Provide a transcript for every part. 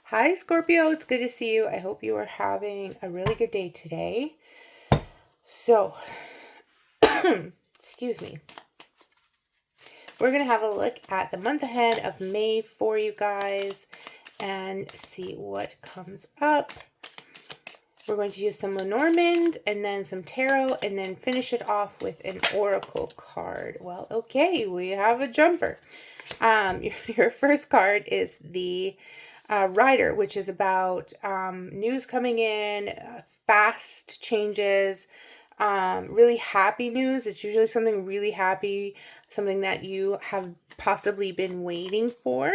Hi, Scorpio. It's good to see you. I hope you are having a really good day today. So, excuse me. We're going to have a look at the month ahead of May for you guys and see what comes up. We're going to use some Lenormand and then some tarot and then finish it off with an oracle card. Well, okay, we have a jumper. Your first card is the Rider, which is about news coming in, fast changes, really happy news. It's usually something really happy, something that you have possibly been waiting for.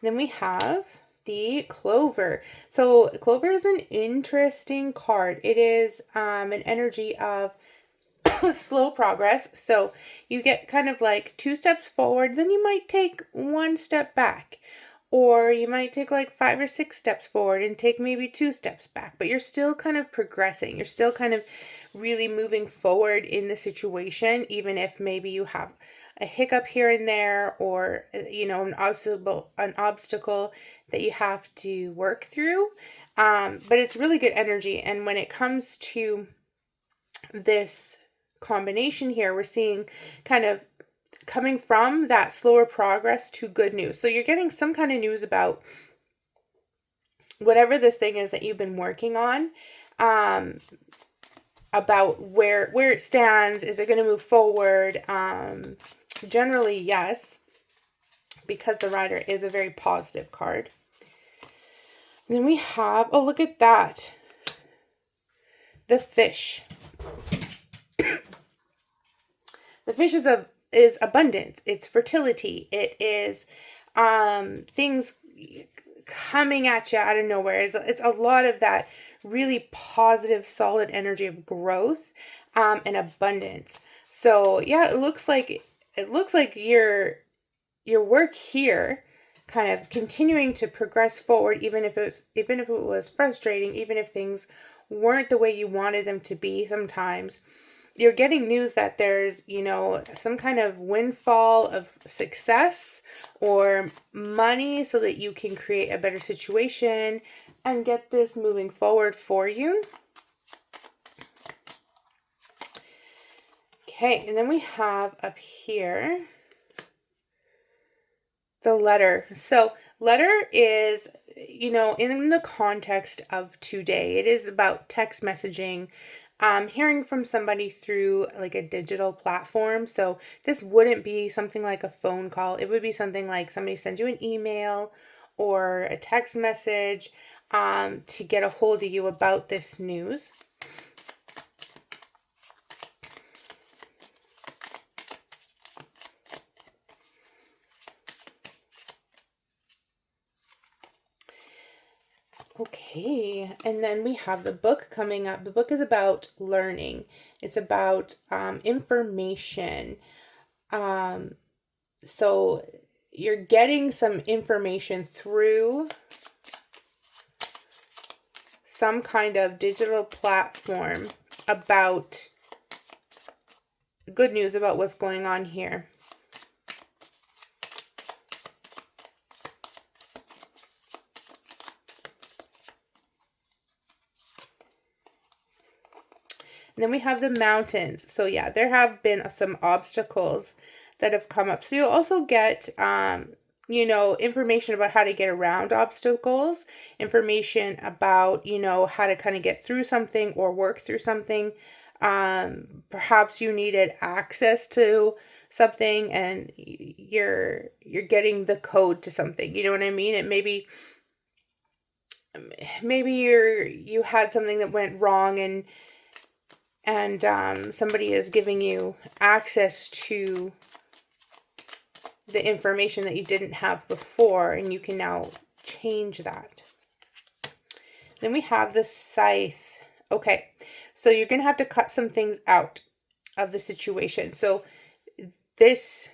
Then we have the Clover. So Clover is an interesting card. It is an energy of slow progress. So you get kind of like 2 steps forward, then you might take 1 step back. Or you might take like 5 or 6 steps forward and take maybe 2 steps back. But you're still kind of progressing. You're still kind of really moving forward in the situation, even if maybe you have a hiccup here and there, or an obstacle that you have to work through. But it's really good energy. And when it comes to this combination here, we're seeing kind of coming from that slower progress to good news. So you're getting some kind of news about whatever this thing is that you've been working on, about where it stands. Is it going to move forward? Generally, yes, because the Rider is a very positive card. And then we have, oh, look at that. The Fish. The Fish is abundance. It's fertility. It is things coming at you out of nowhere. It's a lot of that really positive, solid energy of growth and abundance. So yeah, it looks like your work here kind of continuing to progress forward, even if it was frustrating, even if things weren't the way you wanted them to be. Sometimes you're getting news that there's, some kind of windfall of success or money so that you can create a better situation and get this moving forward for you. Okay, and then we have up here the Letter. So Letter is, in the context of today, it is about text messaging, hearing from somebody through like a digital platform. So this wouldn't be something like a phone call. It would be something like somebody sends you an email or a text message to get a hold of you about this news. Okay, and then we have the book coming up. The book is about learning. It's about information. So you're getting some information through some kind of digital platform about good news about what's going on here. And then we have the mountains. So yeah, there have been some obstacles that have come up. So you'll also get, information about how to get around obstacles, information about, how to kind of get through something or work through something. Perhaps you needed access to something and you're getting the code to something. You know what I mean? It maybe you had something that went wrong and somebody is giving you access to the information that you didn't have before, and you can now change that. Then we have the Scythe. Okay, so you're going to have to cut some things out of the situation. So this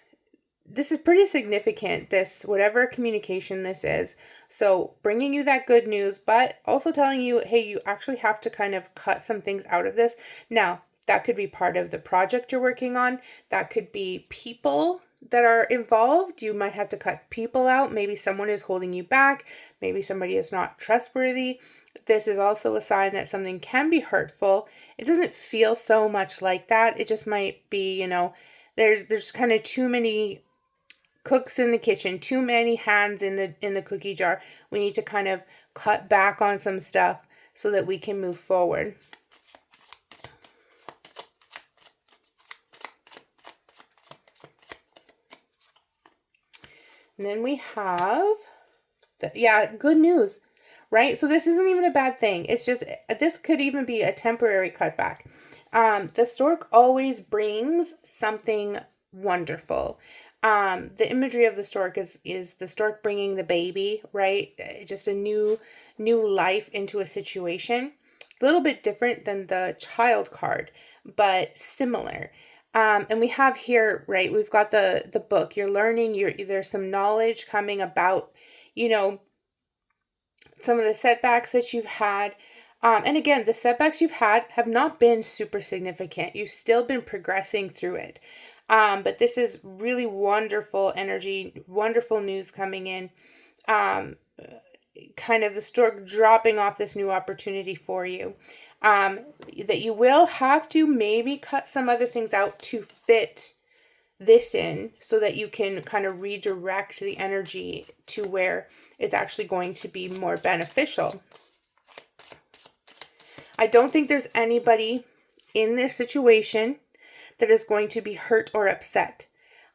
is pretty significant, this whatever communication this is. So bringing you that good news, but also telling you, hey, you actually have to kind of cut some things out of this. Now, that could be part of the project you're working on. That could be people that are involved. You might have to cut people out. Maybe someone is holding you back. Maybe somebody is not trustworthy. This is also a sign that something can be hurtful. It doesn't feel so much like that. It just might be, there's kind of too many cooks in the kitchen, too many hands in the cookie jar. We need to kind of cut back on some stuff so that we can move forward. And then we have, good news, right? So this isn't even a bad thing. It's just, this could even be a temporary cutback. The stork always brings something wonderful. The imagery of the stork is the stork bringing the baby, right? Just a new life into a situation. A little bit different than the child card, but similar. And we have here, right, we've got the book. You're learning, there's some knowledge coming about, some of the setbacks that you've had. And again, the setbacks you've had have not been super significant. You've still been progressing through it. But this is really wonderful energy, wonderful news coming in. Kind of the stork dropping off this new opportunity for you. That you will have to maybe cut some other things out to fit this in so that you can kind of redirect the energy to where it's actually going to be more beneficial. I don't think there's anybody in this situation that is going to be hurt or upset.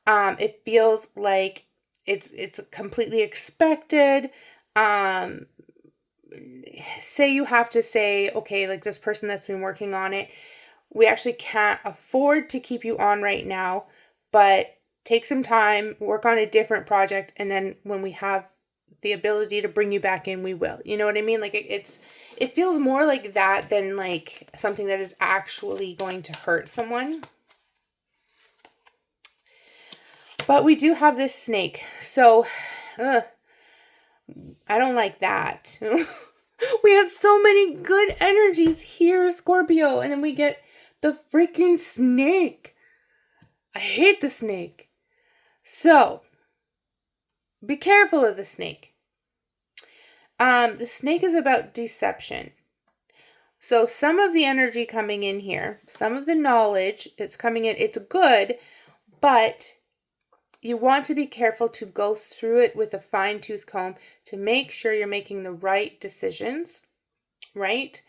It feels like it's completely expected. Say you have to say, okay, like this person that's been working on it, we actually can't afford to keep you on right now, but take some time, work on a different project, and then when we have the ability to bring you back in, we will. You know what I mean? Like it feels more like that than like something that is actually going to hurt someone. But we do have this snake. So, I don't like that. We have so many good energies here, Scorpio. And then we get the freaking snake. I hate the snake. So, be careful of the snake. The snake is about deception. So some of the energy coming in here, some of the knowledge it's coming in, it's good, but you want to be careful to go through it with a fine-tooth comb to make sure you're making the right decisions, right?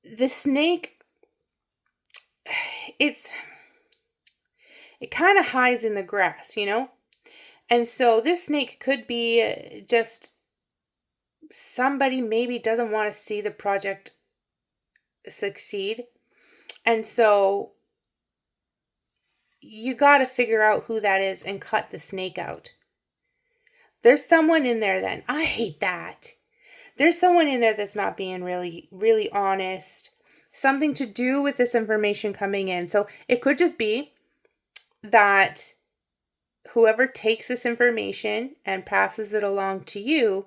The snake, it kind of hides in the grass, And so this snake could be just somebody maybe doesn't want to see the project succeed. And so you got to figure out who that is and cut the snake out. There's someone in there then. I hate that. There's someone in there that's not being really, really honest. Something to do with this information coming in. So it could just be that whoever takes this information and passes it along to you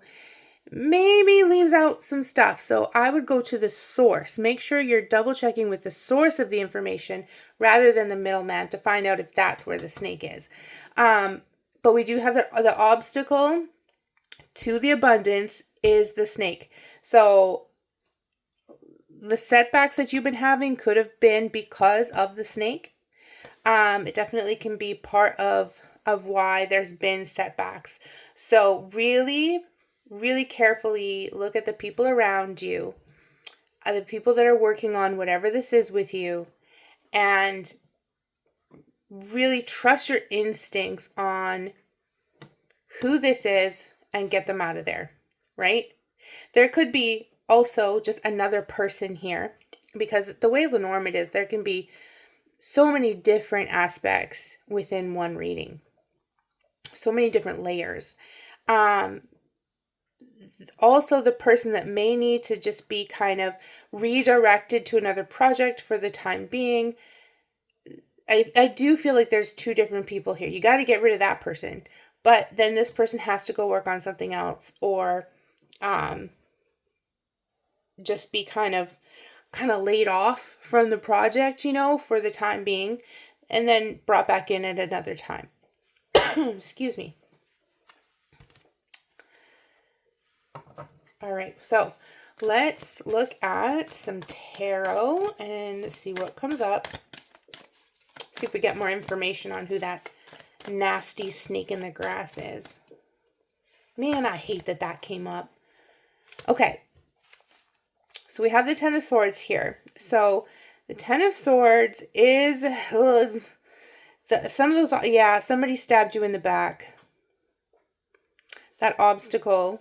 maybe leaves out some stuff. So I would go to the source. Make sure you're double checking with the source of the information rather than the middleman to find out if that's where the snake is. But we do have the obstacle to the abundance is the snake. So the setbacks that you've been having could have been because of the snake. It definitely can be part of why there's been setbacks. So really, really carefully look at the people around you, the people that are working on whatever this is with you, and really trust your instincts on who this is and get them out of there, right? There could be also just another person here because the way Lenormand is, there can be so many different aspects within one reading. So many different layers. Also, the person that may need to just be kind of redirected to another project for the time being. I do feel like there's two different people here. You got to get rid of that person. But then this person has to go work on something else or just be kind of laid off from the project, for the time being. and then brought back in at another time. Excuse me. All right, so let's look at some tarot and see what comes up. See if we get more information on who that nasty snake in the grass is. Man, I hate that that came up. Okay, so we have the Ten of Swords here. So the Ten of Swords is some of those. Yeah, somebody stabbed you in the back. That obstacle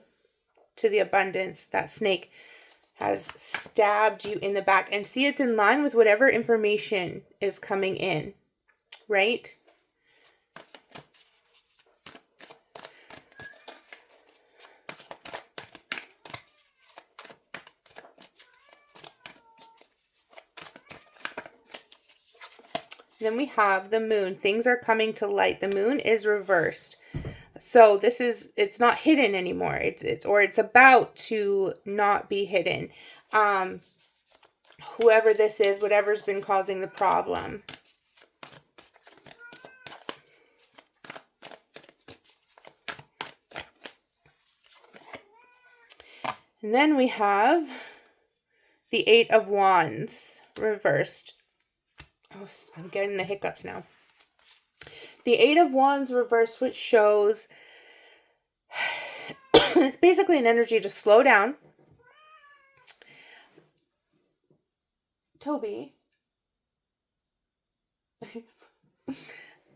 to the abundance, that snake has stabbed you in the back. And see, it's in line with whatever information is coming in, right? Then we have the moon. Things are coming to light. The moon is reversed. So this is, it's not hidden anymore. It's about to not be hidden. Whoever this is, whatever's been causing the problem. And then we have the Eight of Wands reversed. Oh, I'm getting the hiccups now. The Eight of Wands reversed, which shows it's basically an energy to slow down. Toby.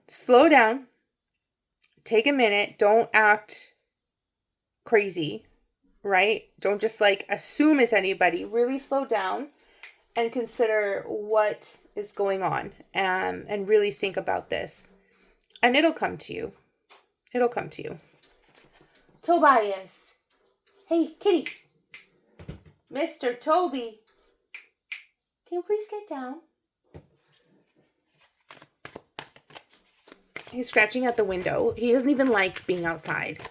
Slow down. Take a minute. Don't act crazy, right? Don't just like assume it's anybody. Really slow down and consider what is going on, and really think about this. And it'll come to you. It'll come to you. Tobias. Hey, kitty. Mr. Toby. Can you please get down? He's scratching at the window. He doesn't even like being outside.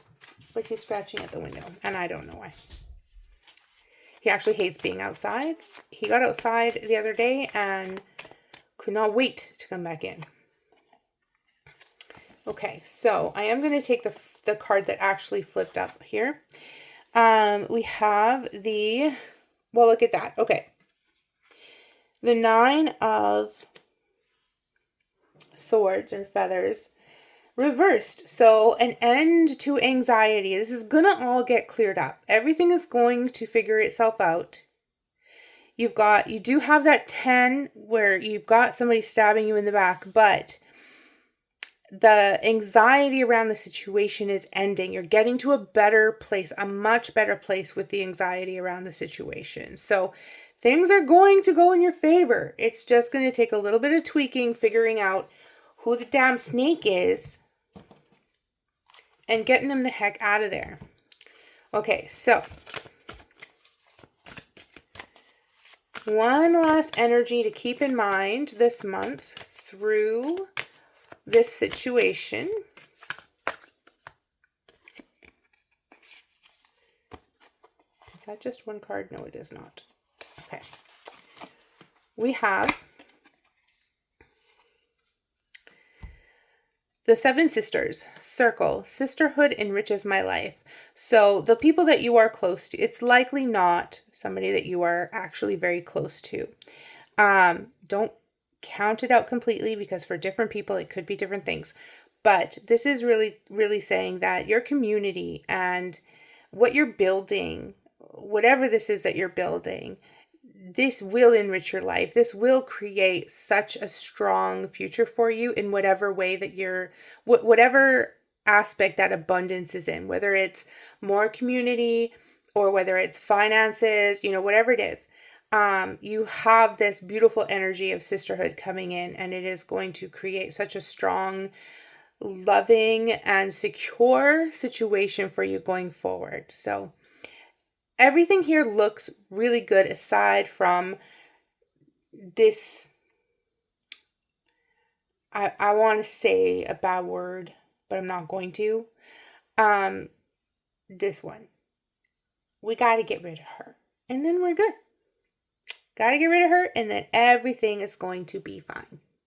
But he's scratching at the window. And I don't know why. He actually hates being outside. He got outside the other day and could not wait to come back in. Okay, so I am going to take the card that actually flipped up here. We have the, well, look at that. Okay. The Nine of Swords or feathers reversed. So an end to anxiety. This is going to all get cleared up. Everything is going to figure itself out. You do have that 10 where you've got somebody stabbing you in the back, but the anxiety around the situation is ending. You're getting to a better place, a much better place with the anxiety around the situation. So things are going to go in your favor. It's just going to take a little bit of tweaking, figuring out who the damn snake is, and getting them the heck out of there. Okay, so one last energy to keep in mind this month through this situation. Is that just one card? No, it is not. Okay. We have the Seven Sisters, circle, sisterhood enriches my life. So the people that you are close to, it's likely not somebody that you are actually very close to. Don't count it out completely because for different people, it could be different things. But this is really, really saying that your community and what you're building, whatever this is that you're building, this will enrich your life. This will create such a strong future for you in whatever way that whatever aspect that abundance is in, whether it's more community or whether it's finances, whatever it is. You have this beautiful energy of sisterhood coming in, and it is going to create such a strong, loving, and secure situation for you going forward. So everything here looks really good aside from this. I want to say a bad word, but I'm not going to. This one. We got to get rid of her. And then we're good. Got to get rid of her, and then everything is going to be fine.